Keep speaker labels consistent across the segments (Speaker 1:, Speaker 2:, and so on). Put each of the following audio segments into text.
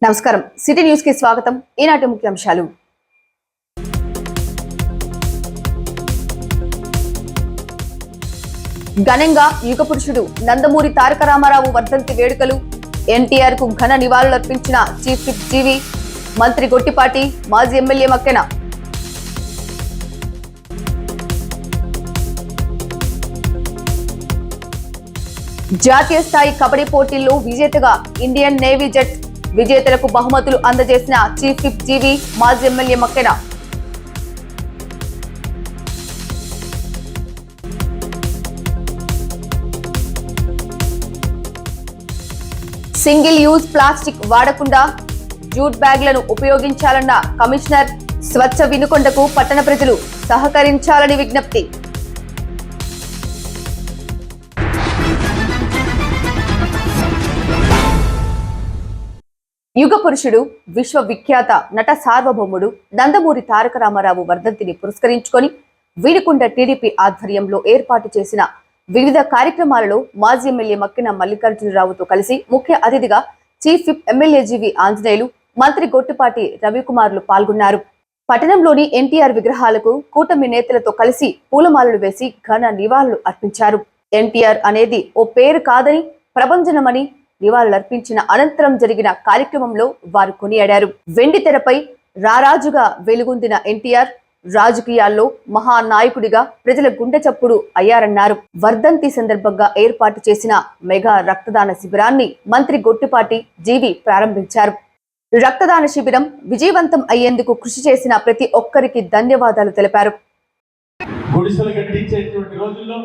Speaker 1: నమస్కారం city news కి స్వాగతం। ఈనాటి ముఖ్యాంశాలు। ఘనంగా యుగ పురుషుడు నందమూరి తారక రామారావు వర్ధంతి వేడుకలు। ఎన్టీఆర్ కు ఘన నివాళులర్పించిన చీఫ్ విప్ జీవి, మంత్రి గొట్టిపాటి, మాజీ ఎమ్మెల్యే మక్కెన। జాతీయ స్థాయి కబడ్డీ పోటీల్లో విజేతగా ఇండియన్ నేవీ జట్, విజేతలకు బహుమతులు అందజేసిన చీఫ్ విప్ జీవి, మాజీ MLA Makkena. Single use plastic వాడకుండా జూట్ బ్యాగ్లను ఉపయోగించాలన్న కమిషనర్, స్వచ్ఛ వినుకొండకు పట్టణ ప్రజలు సహకరించాలని విజ్ఞప్తి। యుగ పురుషుడు, విశ్వవిఖ్యాత నట సార్వభౌముడు నందమూరి తారక రామారావు వర్ధంతిని పురస్కరించుకొని వీడికొండ టీడీపీ ఆధ్వర్యంలో ఏర్పాటు చేసిన వివిధ కార్యక్రమాలలో మాజీ ఎమ్మెల్యే మక్కెన మల్లికార్జునరావుతో కలిసి ముఖ్య అతిథిగా చీఫ్ విప్ ఎమ్మెల్యే జీవి ఆంజనేయులు, మంత్రి గొట్టిపాటి రవికుమార్లు పాల్గొన్నారు। పట్టణంలోని ఎన్టీఆర్ విగ్రహాలకు కూటమి నేతలతో కలిసి పూలమాలలు వేసి ఘన నివాళులు అర్పించారు। ఎన్టీఆర్ అనేది ఓ పేరు కాదని, ప్రభంజనమని నివాళులర్పించిన అనంతరం జరిగిన కార్యక్రమంలో వారు కొనియాడారు। వెండి తెరపై రారాజుగా వెలుగొందిన ఎన్టీఆర్ రాజకీయాల్లో మహానాయకుడిగా ప్రజల గుండె చప్పుడు అయ్యారన్నారు। వర్ధంతి సందర్భంగా ఏర్పాటు చేసిన మెగా రక్తదాన శిబిరాన్ని మంత్రి గొట్టిపాటి జీవి ప్రారంభించారు। రక్తదాన శిబిరం విజయవంతం అయ్యేందుకు కృషి చేసిన ప్రతి ఒక్కరికి ధన్యవాదాలు తెలిపారు।
Speaker 2: గుడిసెలు కట్టించేటువంటి రోజుల్లో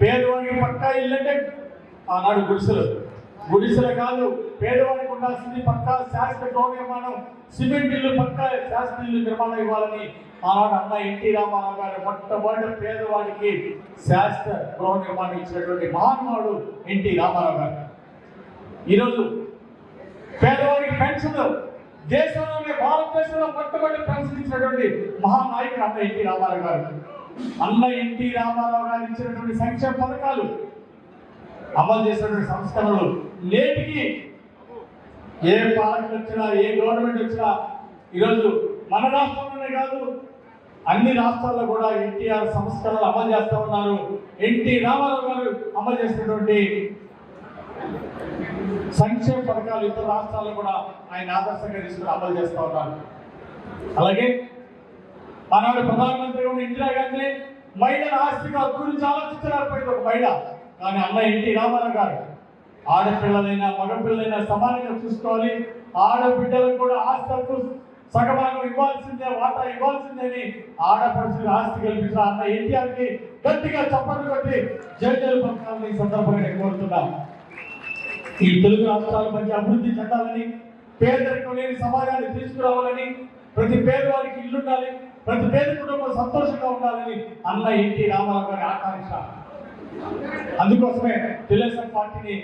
Speaker 2: పేదవాడికి పక్కా ఇల్లంటే ఆనాడు గుడిసెలు కాదు, పేదవాడికి ఉండాల్సింది పక్కా శాశ్వత గృహ నిర్మాణం, సిమెంట్ ఇల్లు పక్కా శాశ్వత ఇల్లు నిర్మాణం ఇవ్వాలని ఆనాడు అన్న ఎన్టీ రామారావు గారు మొట్టమొదటి పేదవాడికి శాశ్వత గృహ నిర్మాణం ఇచ్చినటువంటి మహానుభావుడు ఎన్టీ రామారావు గారు। ఈరోజు పేదవాడికి పెన్షన్, దేశంలోనే భారతదేశంలో మొట్టమొదటి పెన్షన్ ఇచ్చినటువంటి మహానాయకుడు అన్న ఎన్టీ రామారావు గారు। అన్న ఎన్టీ రామారావు గారు ఇచ్చినటువంటి సంక్షేమ పథకాలు, అమలు చేసినటువంటి సంస్కరణలు నేటికి ఏ పాలకులు వచ్చినా, ఏ గవర్నమెంట్ వచ్చినా ఈరోజు మన రాష్ట్రంలోనే కాదు అన్ని రాష్ట్రాల్లో కూడా ఎన్టీఆర్ సంస్కరణలు అమలు చేస్తూ ఉన్నారు। ఎన్టీ రామారావు గారు అమలు చేసినటువంటి సంక్షేమ పథకాలు ఇతర రాష్ట్రాల్లో కూడా ఆయన ఆదర్శంగా తీసుకుని అమలు చేస్తూ ఉన్నారు। అలాగే ఆనాడు ప్రధానమంత్రి ఉన్న ఇందిరాగాంధీ మహిళల ఆస్తిక గురించి ఆలోచించలేకపోయింది ఒక మహిళ, కానీ అన్న ఎన్టీ రామారావు గారు ఆడపిల్లలైనా మగపిల్లలైనా సమానంగా చూసుకోవాలి, ఆడబిడ్డలకు కూడా ఆస్తులకు సగభాగం ఇవ్వాల్సిందే, వాటా ఇవ్వాల్సిందని ఆడపడుచులకు ఆస్తి కల్పించిన అన్న ఎన్టీఆర్కి గట్టిగా చప్పట్లు కొట్టి జైలు పథకాలను ఈ సందర్భంగా కోరుతున్నాం। ఈ తెలుగు రాష్ట్రాల మధ్య అభివృద్ధి చెందాలని, పేదరికం లేని సమాజాన్ని తీసుకురావాలని, ప్రతి పేదవాడికి ఇల్లుండాలి, ప్రతి పేద కుటుంబం సంతోషంగా ఉండాలని అన్న ఎన్టీ రామారావు గారి ఆకాంక్ష। అందుకోసమే తెలుగుదేశం పార్టీని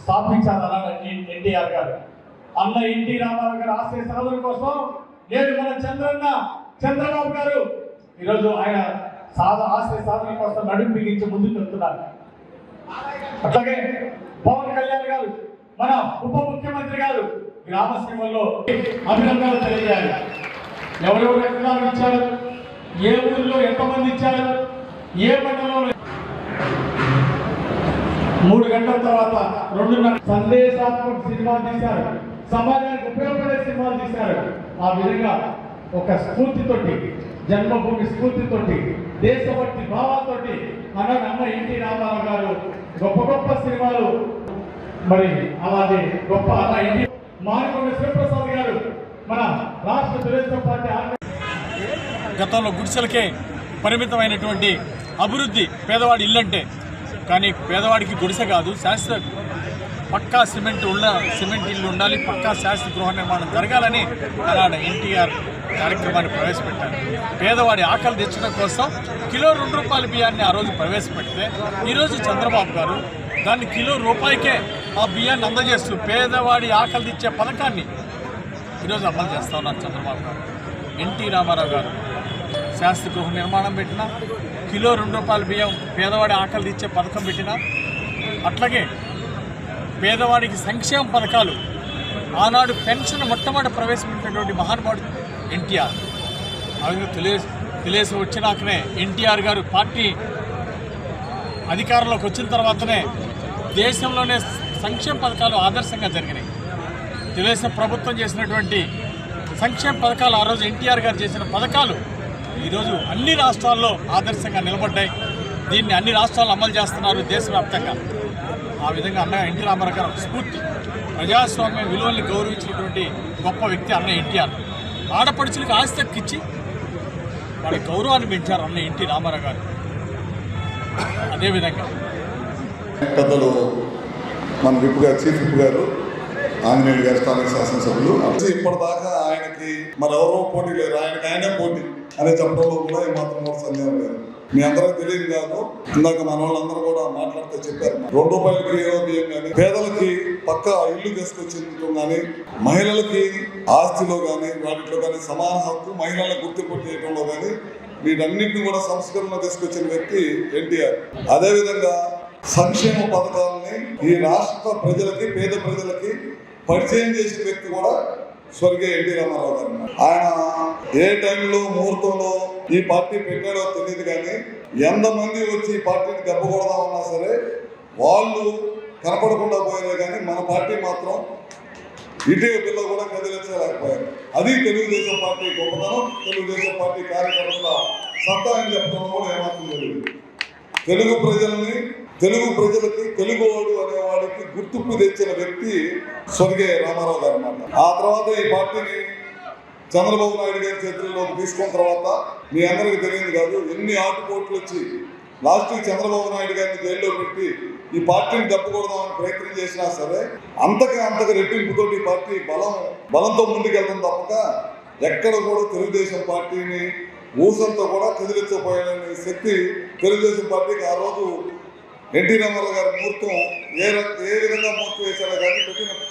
Speaker 2: స్థాపించారు ఎన్టీఆర్ గారు। అన్న ఎన్టీ రామారావు గారు ఆశయ సాధన కోసం నేడు మన చంద్రబాబు గారు ఈరోజు ఆయన ఆశయ సాధన కోసం నడుము బిగించి ముందుకు వెళ్తున్నారు। అట్లాగే పవన్ కళ్యాణ్ గారు, మన ఉప ముఖ్యమంత్రి గారు గ్రామసీమల్లో అభినందనలు తెలియజేయాలి। ఎవరెవరు రక్తదానం ఇచ్చారు, ఏ ఊరిలో ఎంతమంది ఇచ్చారు, ఏ మండలంలో 3 గంటల తర్వాత 2:30 సందేశాత్మక సినిమాలు తీశారు, సమాజానికి ఉపయోగపడే సినిమాలు తీశారు। ఆ విధంగా ఒక స్ఫూర్తితోటి, జన్మభూమి స్ఫూర్తితోటి, దేశభక్తి భావాలతోటి అన్న ఎన్టీ రామారావు గారు గొప్ప గొప్ప సినిమాలు, మరి అలాగే గొప్ప అన్న ఎన్టీ మానికొండ శివప్రసాద్ గారు మన రాష్ట్ర తెలుగుదేశం పార్టీ
Speaker 3: గతంలో గుడిసెలకే పరిమితమైనటువంటి అభివృద్ధి పేదవాడి ఇల్లంటే, కానీ పేదవాడికి గుడిసె కాదు, శాశ్వత పక్కా సిమెంట్ ఇల్లు ఉండాలి, పక్కా శాశ్వత గృహ నిర్మాణం జరగాలని అలాంటి ఎన్టీఆర్ కార్యక్రమాన్ని ప్రవేశపెట్టారు। పేదవాడి ఆకలి తెచ్చడం కోసం కిలో ₹2 బియ్యాన్ని ఆ రోజు ప్రవేశపెడితే ఈరోజు చంద్రబాబు గారు దాన్ని కిలో రూపాయికే ఆ బియ్యాన్ని అందజేస్తూ పేదవాడి ఆకలి తెచ్చే పథకాన్ని ఈరోజు అమలు చేస్తూ ఉన్నారు చంద్రబాబు గారు। ఎన్టీ రామారావు గారు శాశ్వత గృహ నిర్మాణం పెట్టినా, కిలో ₹2 బియ్యం పేదవాడి ఆకలి తెచ్చే పథకం పెట్టినా, అట్లాగే పేదవాడికి సంక్షేమ పథకాలు ఆనాడు పెన్షన్ మొట్టమొదటి ప్రవేశపెట్టినటువంటి మహానుభావుడు ఎన్టీఆర్. ఆ విధంగా తెలియసి వచ్చినాకనే ఎన్టీఆర్ గారు పార్టీ అధికారంలోకి వచ్చిన తర్వాతనే దేశంలోనే సంక్షేమ పథకాలు ఆదర్శంగా జరిగినాయి. తెలుగుదేశం ప్రభుత్వం చేసినటువంటి సంక్షేమ పథకాలు, ఆ రోజు ఎన్టీఆర్ గారు చేసిన పథకాలు ఈరోజు అన్ని రాష్ట్రాల్లో ఆదర్శంగా నిలబడ్డాయి. దీన్ని అన్ని రాష్ట్రాలు అమలు చేస్తున్నారు దేశవ్యాప్తంగా. ఆ విధంగా అన్న ఎన్టీ రామారావు గారు స్ఫూర్తి, ప్రజాస్వామ్య విలువల్ని గౌరవించినటువంటి గొప్ప వ్యక్తి అన్న ఎన్టీఆర్. ఆడపడుచులకు ఆస్తి తక్కిచ్చి వాళ్ళ గౌరవాన్ని పెంచారు అన్న ఎన్టీ రామారావు గారు. అదేవిధంగా
Speaker 4: పెద్దలు మన విప్ గారు, చీఫ్ విప్ గారు ఆంజనేయులు గారు, స్థానిక శాసనసభ్యులు, ఇప్పటిదాకా ఆయనకి మరెవరో పోటీ లేరు, ఆయనే పోటీ అనే చెప్పడంలో కూడా ఏమాత్రం కూడా సందేహం లేదు. మీ అందరికీ తెలియదు కాదు, ఇందాక మన వాళ్ళందరూ కూడా మాట్లాడితే చెప్పారు, ₹2 కిలో బియ్యం కానీ, పేదలకి పక్క ఇల్లు తీసుకొచ్చింది కానీ, మహిళలకి ఆస్తిలో కానీ వాటిలో కానీ సమాన హక్కు, మహిళలకు గుర్తింపు చేయడంలో కానీ వీటన్నింటినీ కూడా సంస్కరణ తీసుకొచ్చిన వ్యక్తి ఎన్టీఆర్. అదేవిధంగా సంక్షేమ పథకాలని ఈ రాష్ట్ర ప్రజలకి, పేద ప్రజలకి పరిచయం చేసిన వ్యక్తి కూడా స్వర్గీయ ఎన్టీ రామారావు గారు. ఆయన ఏ టైంలో ముహూర్తంలో ఈ పార్టీ పెట్టాడో తెలియదు కానీ ఎంతమంది వచ్చి ఈ పార్టీని దెబ్బకూడదామన్నా సరే వాళ్ళు కనపడకుండా పోయారే కానీ మన పార్టీ మాత్రం ఇటీవల పిల్ల కూడా కదిలించలేకపోయారు. అది తెలుగుదేశం పార్టీ గొప్పతనం, తెలుగుదేశం పార్టీ కార్యకర్తల సత్తా అని చెప్పడం కూడా ఏమాత్రం తెలియదు. తెలుగు ప్రజలకి తెలుగువాడు అనేవాడికి గుర్తింపు తెచ్చిన వ్యక్తి స్వర్గీయ రామారావు గారు అన్నమాట. ఆ తర్వాత ఈ పార్టీని చంద్రబాబు నాయుడు గారి చేతుల్లోకి తీసుకున్న తర్వాత మీ అందరికీ తెలియదు కాదు, ఎన్ని ఆటుపోట్లు వచ్చి లాస్ట్కి చంద్రబాబు నాయుడు గారిని జైల్లో పెట్టి ఈ పార్టీని దెబ్బకూడదామని ప్రయత్నం చేసినా సరే అంతకు రెట్టింపుతోటి ఈ పార్టీ బలంతో ముందుకెళ్తాం తప్పక ఎక్కడ కూడా తెలుగుదేశం పార్టీని ఊసంతో కూడా కదిలించపోయాలని శక్తి తెలుగుదేశం పార్టీకి ఆ రోజు ఎన్టీ రామారావు గారి ముహూర్తం ఏ విధంగా ముహూర్తం వేశారో కానీ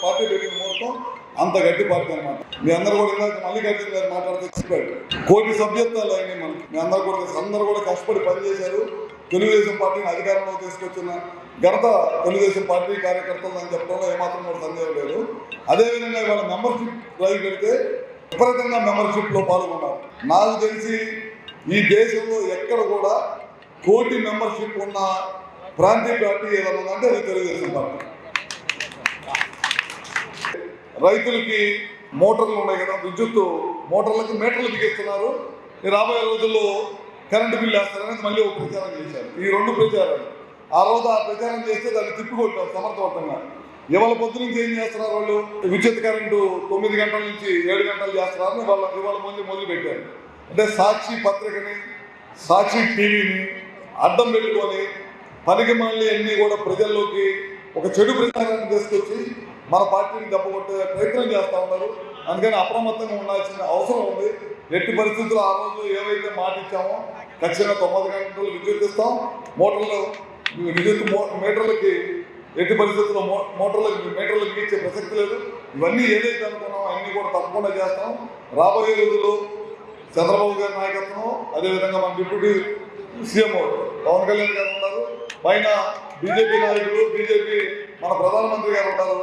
Speaker 4: పార్టీ పెట్టిన ముహూర్తం అంత గట్టి పార్టీ అనమాట. మీ అందరూ కూడా ఇందాక మల్లికార్జున గారు మాట్లాడుతూ చెప్పాడు, 1,000,000 సభ్యత్వాలు అయినాయి మనకి. మీ అందరూ కూడా కష్టపడి పనిచేశారు. తెలుగుదేశం పార్టీని అధికారంలో తీసుకొచ్చిన ఘనత తెలుగుదేశం పార్టీ కార్యకర్తలు అని చెప్పడంలో ఏమాత్రం కూడా సందేహం లేదు. అదేవిధంగా ఇవాళ మెంబర్షిప్ డ్రైవ్ పెడితే విపరీతంగా మెంబర్షిప్లో పాల్గొన్నారు. నాకు తెలిసి ఈ దేశంలో ఎక్కడ కూడా 1,000,000 మెంబర్షిప్ ఉన్న ప్రాంతీయ పార్టీ ఏదైనా ఉందంటే అది తెలుగుదేశం పార్టీ. రైతులకి మోటార్లు ఉన్నాయి కదా, విద్యుత్ మోటార్లకి మీటర్లు బిగిస్తున్నారు. రాబోయే రోజుల్లో కరెంటు బిల్లు వేస్తారనేది మళ్ళీ ఒక ప్రచారం చేశారు. ఈ 2 ప్రచారాలు. ఆ రోజు ఆ ప్రచారం చేస్తే దాన్ని తిప్పికొట్టారు సమర్థవంతంగా. ఇవాళ పొద్దు నుంచి ఏం చేస్తున్నారు వాళ్ళు, విద్యుత్ కరెంటు 9 గంటల నుంచి 7 గంటలు చేస్తున్నారని ఇవాళ మొదలు పెట్టారు. అంటే సాక్షి పత్రికని, సాక్షి టీవీని అడ్డం పెట్టుకొని పనికి మళ్ళీ అన్నీ కూడా ప్రజల్లోకి ఒక చెడు ప్రచారాన్ని తీసుకొచ్చి మన పార్టీని దెబ్బకొట్టే ప్రయత్నం చేస్తూ ఉన్నారు. అందుకని అప్రమత్తంగా ఉండాల్సిన అవసరం ఉంది. ఎట్టి పరిస్థితుల్లో ఆ రోజు ఏవైతే మాట ఇచ్చామో ఖచ్చితంగా 9 గంటలు విద్యుత్ ఇస్తాం. విద్యుత్ మీటర్లకి ఎట్టి పరిస్థితుల్లో మీటర్లకు ఇచ్చే ప్రసక్తి లేదు. ఇవన్నీ ఏదైతే అనుకున్నామో అన్నీ కూడా తప్పకుండా చేస్తాం. రాబోయే రోజుల్లో చంద్రబాబు గారి నాయకత్వం, అదేవిధంగా మన డిప్యూటీ సీఎం పవన్ కళ్యాణ్ గారు ఉన్నారు, పైన బీజేపీ నాయకులు, బీజేపీ మన ప్రధానమంత్రి గారు ఉన్నారు.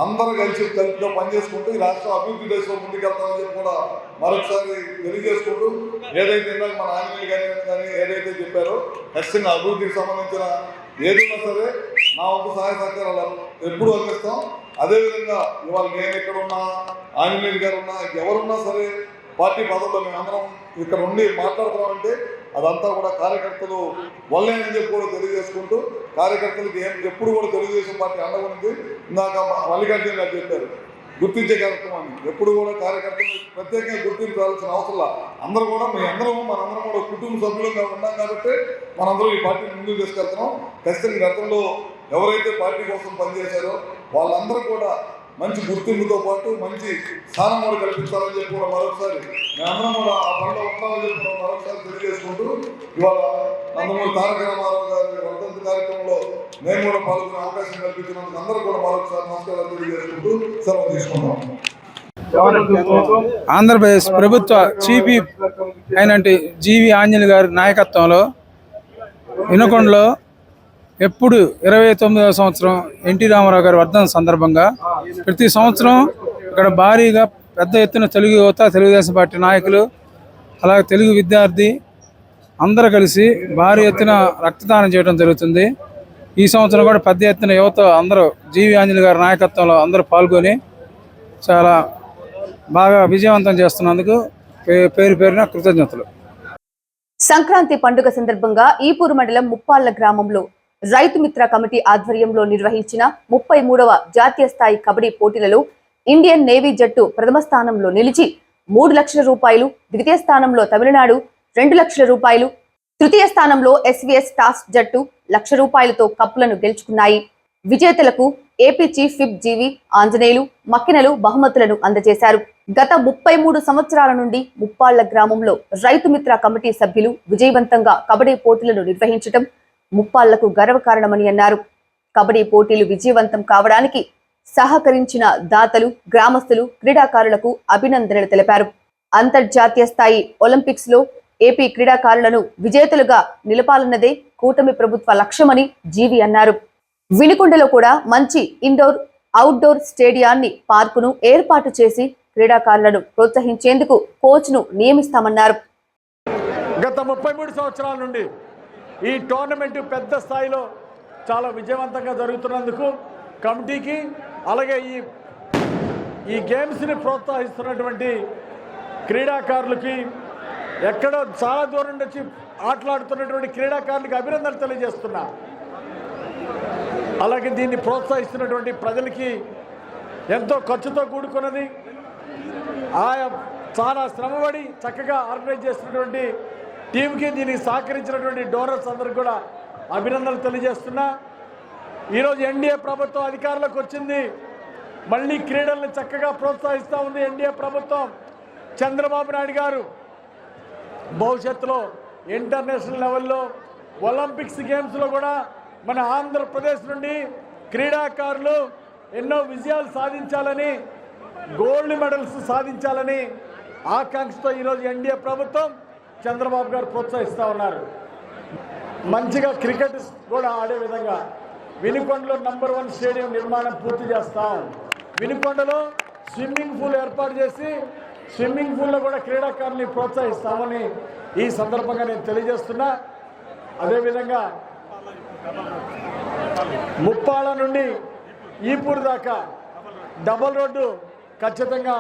Speaker 4: అందరూ కలిసిగా పనిచేసుకుంటూ ఈ రాష్ట్రం అభివృద్ధి దశలో ముందుకెళ్తామని చెప్పి కూడా మరొకసారి తెలియజేసుకుంటూ, ఏదైతే ఇందాక మన ఆంజనేయులు గారి కానీ ఏదైతే చెప్పారో ఖచ్చితంగా అభివృద్ధికి సంబంధించిన ఏదైనా సరే నా వంతు సహాయ సహకారాలు ఎప్పుడు అందిస్తాం. అదేవిధంగా ఇవాళ నేను ఎక్కడున్నా, ఆంజనేయులు గారు ఉన్నా, ఎవరున్నా సరే పార్టీ పదవుల్లో మేము అందరం ఇక్కడ ఉండి మాట్లాడుతున్నామంటే అదంతా కూడా కార్యకర్తలు వల్లే అని చెప్పి కూడా తెలియజేసుకుంటూ, కార్యకర్తలకి ఎప్పుడు కూడా తెలుగుదేశం పార్టీ అండగా ఉంది. ఇందాక మల్లికార్జున గారు చెప్పారు గుర్తించే కార్యక్రమాన్ని. ఎప్పుడు కూడా కార్యకర్తలు ప్రత్యేకంగా గుర్తించాల్సిన అవసరం. అందరూ కూడా మనందరం కూడా కుటుంబ సభ్యులుగా ఉన్నాం కాబట్టి మనందరం ఈ పార్టీని ముందుకు తీసుకెళ్తున్నాం. ఖచ్చితంగా గతంలో ఎవరైతే పార్టీ కోసం పనిచేశారో వాళ్ళందరూ కూడా మంచి గుర్తింపుతో పాటు మంచి స్థానం కూడా కల్పించాలని చెప్పి కూడా మరొకసారి మేమందరం కూడా ఆ పనిలో ఉంటామని చెప్పి మరొకసారి తెలియజేసుకుంటూ, ఇవాళ నందమూరి తారక రామారావు గారి వర్ధంతి కార్యక్రమంలో మేము కూడా పాల్గొనే అవకాశం కల్పించినందుకు అందరూ కూడా మరొకసారి నమస్కారాలు తెలియజేసుకుంటూ సెలవు తీసుకుంటాం.
Speaker 5: ఆంధ్రప్రదేశ్ ప్రభుత్వ చీఫ్ అయినటువంటి జీవి ఆంజనేయులు గారి నాయకత్వంలో వినుకొండలో ఎప్పుడు 29వ సంవత్సరం ఎన్టీ రామారావు గారి వర్ధంతి సందర్భంగా ప్రతి సంవత్సరం ఇక్కడ భారీగా పెద్ద ఎత్తున తెలుగు యువత, తెలుగుదేశం పార్టీ నాయకులు, అలాగే తెలుగు విద్యార్థి అందరూ కలిసి భారీ ఎత్తున రక్తదానం చేయడం జరుగుతుంది. ఈ సంవత్సరం కూడా పెద్ద ఎత్తున యువత అందరూ జీవి ఆంజనేయులు గారి నాయకత్వంలో అందరూ పాల్గొని చాలా బాగా విజయవంతం చేస్తున్నందుకు పేరు పేరున కృతజ్ఞతలు.
Speaker 1: సంక్రాంతి పండుగ సందర్భంగా ఈపూరు మండలం ముప్పాళ్ల గ్రామంలో రైతు మిత్ర కమిటీ ఆధ్వర్యంలో నిర్వహించిన 33వ జాతీయ స్థాయి కబడ్డీ పోటీలలో ఇండియన్ నేవీ జట్టు ప్రథమ స్థానంలో నిలిచి 3 లక్షల రూపాయలు, ద్వితీయ స్థానంలో తమిళనాడు 2 లక్షల రూపాయలు, తృతీయ స్థానంలో ఎస్వీఎస్ టాస్ జట్టు 1 లక్ష రూపాయలతో కప్పులను గెలుచుకున్నాయి. విజేతలకు ఏపీ చీఫ్ విప్ జీవి ఆంజనేయులు, మక్కినలు బహుమతులను అందజేశారు. గత 33 సంవత్సరాల నుండి ముప్పాళ్ల గ్రామంలో రైతు మిత్ర కమిటీ సభ్యులు విజయవంతంగా కబడ్డీ పోటీలను నిర్వహించడం ముప్పాళ్లకు గర్వకారణమని అన్నారు. కబడ్డీ పోటీలు విజయవంతం కావడానికి సహకరించిన దాతలు, గ్రామస్తులు, క్రీడాకారులకు అభినందనలు తెలిపారు. అంతర్జాతీయ స్థాయి ఒలింపిక్స్ లో ఏపీ క్రీడాకారులను విజేతలుగా నిలపాలన్నదే కూటమి ప్రభుత్వ లక్ష్యమని జీవి అన్నారు. వినుకొండలో కూడా మంచి ఇండోర్, అవుట్డోర్ స్టేడియాన్ని, పార్కును ఏర్పాటు చేసి క్రీడాకారులను ప్రోత్సహించేందుకు కోచ్ను నియమిస్తామన్నారు.
Speaker 2: గత 33 సంవత్సరాల నుండి ఈ టోర్నమెంట్ పెద్ద స్థాయిలో చాలా విజయవంతంగా జరుగుతున్నందుకు కమిటీకి, అలాగే ఈ గేమ్స్ని ప్రోత్సహిస్తున్నటువంటి క్రీడాకారులకి, ఎక్కడో చాలా దూరం నుంచి ఆటలాడుతున్నటువంటి క్రీడాకారులకి అభినందనలు తెలియజేస్తున్నా. అలాగే దీన్ని ప్రోత్సహిస్తున్నటువంటి ప్రజలకి ఎంతో ఖర్చుతో కూడుకున్నది, ఆయా చాలా శ్రమపడి చక్కగా ఆర్గనైజ్ చేస్తున్నటువంటి టీంకి, దీనికి సహకరించినటువంటి డోనర్స్ అందరికి కూడా అభినందనలు తెలియజేస్తున్నా. ఈరోజు ఎన్డీఏ ప్రభుత్వం అధికారంలోకి వచ్చింది, మళ్ళీ క్రీడల్ని చక్కగా ప్రోత్సహిస్తూ ఉంది ఎన్డీఏ ప్రభుత్వం. చంద్రబాబు నాయుడు గారు భవిష్యత్తులో ఇంటర్నేషనల్ లెవెల్లో ఒలింపిక్స్ గేమ్స్లో కూడా మన ఆంధ్రప్రదేశ్ నుండి క్రీడాకారులు ఎన్నో విజయాలు సాధించాలని, గోల్డ్ మెడల్స్ సాధించాలని ఆకాంక్షతో ఈరోజు ఎన్డీఏ ప్రభుత్వం, చంద్రబాబు గారు ప్రోత్సహిస్తూ ఉన్నారు. మంచిగా క్రికెట్ కూడా ఆడే విధంగా వినుకొండలో నంబర్ 1 స్టేడియం నిర్మాణం పూర్తి చేస్తాం. వినుకొండలో స్విమ్మింగ్ పూల్ ఏర్పాటు చేసి స్విమ్మింగ్ పూల్లో కూడా క్రీడాకారుల్ని ప్రోత్సహిస్తామని ఈ సందర్భంగా నేను తెలియజేస్తున్నా. అదేవిధంగా ముప్పాళ్ళ నుండి ఈపూరు దాకా డబల్ రోడ్డు ఖచ్చితంగా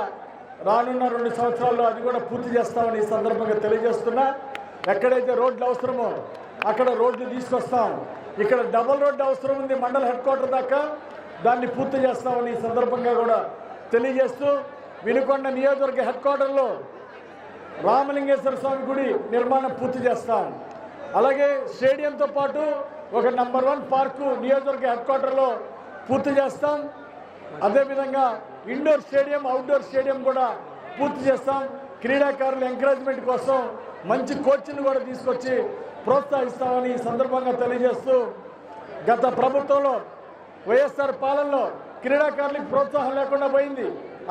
Speaker 2: రానున్న 2 సంవత్సరాల్లో అది కూడా పూర్తి చేస్తామని ఈ సందర్భంగా తెలియజేస్తున్నా. ఎక్కడైతే రోడ్లు అవసరమో అక్కడ రోడ్లు తీసుకొస్తాం. ఇక్కడ డబల్ రోడ్డు అవసరం ఉంది మండల హెడ్ క్వార్టర్ దాకా, దాన్ని పూర్తి చేస్తామని ఈ సందర్భంగా కూడా తెలియజేస్తూ, వినుకొండ నియోజకవర్గ హెడ్ క్వార్టర్లో రామలింగేశ్వర స్వామి గుడి నిర్మాణం పూర్తి చేస్తాం. అలాగే స్టేడియంతో పాటు ఒక నంబర్ 1 పార్కు నియోజకవర్గ హెడ్ క్వార్టర్లో పూర్తి చేస్తాం. అదేవిధంగా ఇండోర్ స్టేడియం, అవుట్డోర్ స్టేడియం కూడా పూర్తి చేస్తాం. క్రీడాకారుల ఎంకరేజ్మెంట్ కోసం మంచి కోచ్ని కూడా తీసుకొచ్చి ప్రోత్సహిస్తామని ఈ సందర్భంగా తెలియజేస్తూ, గత ప్రభుత్వంలో వైఎస్ఆర్ పాలనలో క్రీడాకారులకు ప్రోత్సాహం లేకుండా పోయింది,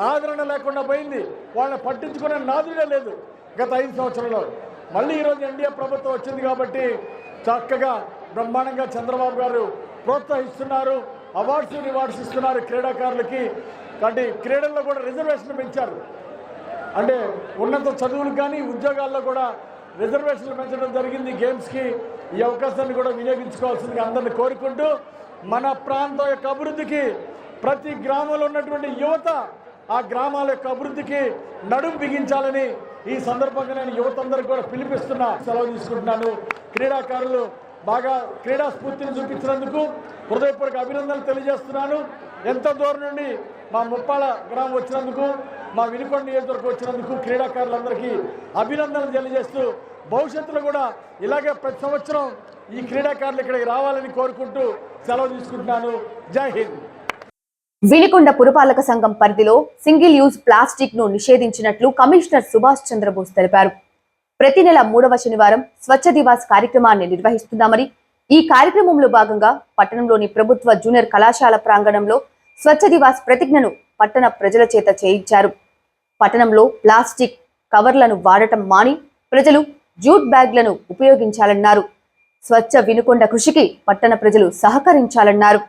Speaker 2: ఆదరణ లేకుండా పోయింది, వాళ్ళని పట్టించుకునే నాదుడే లేదు గత 5 సంవత్సరాల్లో. మళ్ళీ ఈరోజు ఎన్డీఏ ప్రభుత్వం వచ్చింది కాబట్టి చక్కగా బ్రహ్మాండంగా చంద్రబాబు గారు ప్రోత్సహిస్తున్నారు, అవార్డ్స్ రివార్డ్స్ ఇస్తున్నారు క్రీడాకారులకి. కాబట్టి క్రీడల్లో కూడా రిజర్వేషన్ పెంచారు, అంటే ఉన్నత చదువులకు కానీ ఉద్యోగాల్లో కూడా రిజర్వేషన్లు పెంచడం జరిగింది. గేమ్స్కి ఈ అవకాశాన్ని కూడా వినియోగించుకోవాల్సిందిగా అందరిని కోరుకుంటూ, మన ప్రాంతం యొక్క అభివృద్ధికి ప్రతి గ్రామంలో ఉన్నటువంటి యువత ఆ గ్రామాల యొక్క అభివృద్ధికి నడుం బిగించాలని ఈ సందర్భంగా నేను యువత అందరికీ కూడా పిలిపిస్తున్నా. సెలవు తీసుకుంటున్నాను. క్రీడాకారులు బాగా క్రీడా స్ఫూర్తిని చూపించినందుకు హృదయపూర్వక అభినందనలు తెలియజేస్తున్నాను. ఎంతో దూరం నుండి మా ముప్పాళ్ళ గ్రామం వచ్చినందుకు, మా వినుకొండ నియోజకవర్గం వచ్చినందుకు క్రీడాకారులందరికీ అభినందనలు తెలియజేస్తూ, భవిష్యత్తులో కూడా ఇలాగే ప్రతి సంవత్సరం ఈ క్రీడాకారులు ఇక్కడికి రావాలని కోరుకుంటూ సెలవు తీసుకుంటున్నాను. జై హింద్.
Speaker 1: వినుకొండ పురపాలక సంఘం పరిధిలో సింగిల్ యూజ్ ప్లాస్టిక్ ను నిషేధించినట్లు కమిషనర్ సుభాష్ చంద్రబోస్ తెలిపారు. ప్రతి నెల 3వ శనివారం స్వచ్ఛ దివాస్ కార్యక్రమాన్ని నిర్వహిస్తున్నామని, ఈ కార్యక్రమంలో భాగంగా పట్టణంలోని ప్రభుత్వ జూనియర్ కళాశాల ప్రాంగణంలో స్వచ్ఛ దివాస్ ప్రతిజ్ఞను పట్టణ ప్రజల చేత చేయించారు. పట్టణంలో ప్లాస్టిక్ కవర్లను వాడటం మాని ప్రజలు జూట్ బ్యాగ్లను ఉపయోగించాలన్నారు. స్వచ్ఛ వినుకొండ కృషికి పట్టణ ప్రజలు సహకరించాలన్నారు.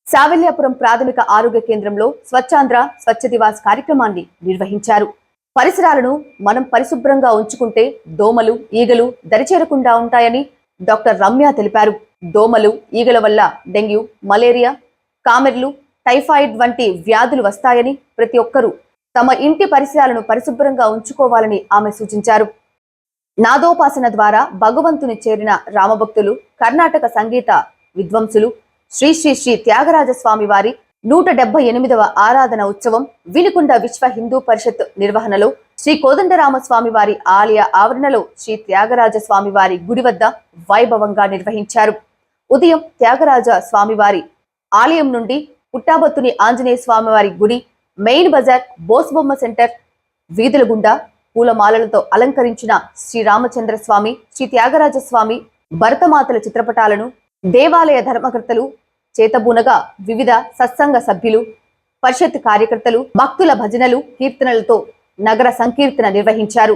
Speaker 1: సావెల్యాపురం ప్రాథమిక ఆరోగ్య కేంద్రంలో స్వచ్ఛాంధ్ర స్వచ్ఛ దివాస్ కార్యక్రమాన్ని నిర్వహించారు. పరిసరాలను మనం పరిశుభ్రంగా ఉంచుకుంటే దోమలు, ఈగలు దరిచేరకుండా ఉంటాయని డాక్టర్ రమ్య తెలిపారు. దోమలు, ఈగల వల్ల డెంగ్యూ, మలేరియా, కామెర్లు, టైఫాయిడ్ వంటి వ్యాధులు వస్తాయని ప్రతి ఒక్కరూ తమ ఇంటి పరిసరాలను పరిశుభ్రంగా ఉంచుకోవాలని ఆమె సూచించారు. నాదోపాసన ద్వారా భగవంతుని చేరిన రామభక్తులు, కర్ణాటక సంగీత విద్వాంసులు శ్రీ శ్రీ శ్రీ త్యాగరాజ స్వామి వారి 178వ ఆరాధన ఉత్సవం వినుకొండ విశ్వ హిందూ పరిషత్ నిర్వహణలో శ్రీ కోదండరామస్వామి వారి ఆలయ ఆవరణలో శ్రీ త్యాగరాజ స్వామి వారి గుడి వద్ద వైభవంగా నిర్వహించారు. ఉదయం త్యాగరాజ స్వామివారి ఆలయం నుండి పుట్టాబత్తుని ఆంజనేయ స్వామి వారి గుడి, మెయిన్ బజార్, బోస్బొమ్మ సెంటర్ వీధుల గుండా పూలమాలలతో అలంకరించిన శ్రీ రామచంద్ర స్వామి, శ్రీ త్యాగరాజ స్వామి, భరతమాతల చిత్రపటాలను దేవాలయ ధర్మకర్తలు చేతబూనగా వివిధ సత్సంగ సభ్యులు, పరిషత్ కార్యకర్తలు భక్తుల భజనలు, కీర్తనలతో నగర సంకీర్తన నిర్వహించారు.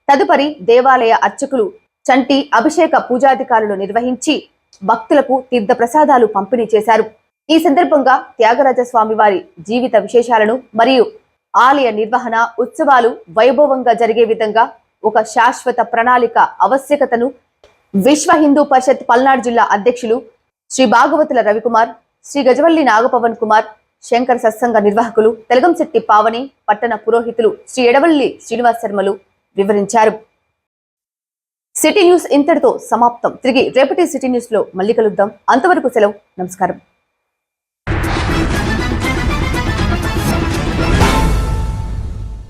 Speaker 1: తదుపరి దేవాలయ అర్చకులు చంటి అభిషేక పూజాధికారులు నిర్వహించి భక్తులకు తీర్థ ప్రసాదాలు పంపిణీ చేశారు. ఈ సందర్భంగా త్యాగరాజ స్వామి వారి జీవిత విశేషాలను మరియు ఆలయ నిర్వహణ, ఉత్సవాలు వైభవంగా జరిగే విధంగా ఒక శాశ్వత ప్రణాళిక ఆవశ్యకతను విశ్వ హిందూ పరిషత్ పల్నాడు జిల్లా అధ్యక్షులు శ్రీ భాగవతుల రవికుమార్, శ్రీ గజవల్లి నాగపవన్ కుమార్, శంకర్ సత్సంగ నిర్వాహకులు తెలగంశెట్టి పావని, పట్టణ పురోహితులు శ్రీ ఎడవల్లి శ్రీనివాస్ శర్మలు వివరించారు. సిటీ న్యూస్ ఇంతటితో సమాప్తం. తిరిగి రేపటి సిటీ న్యూస్ లో మళ్ళీ కలుద్దాం. అంతవరకు సెలవు. నమస్కారం.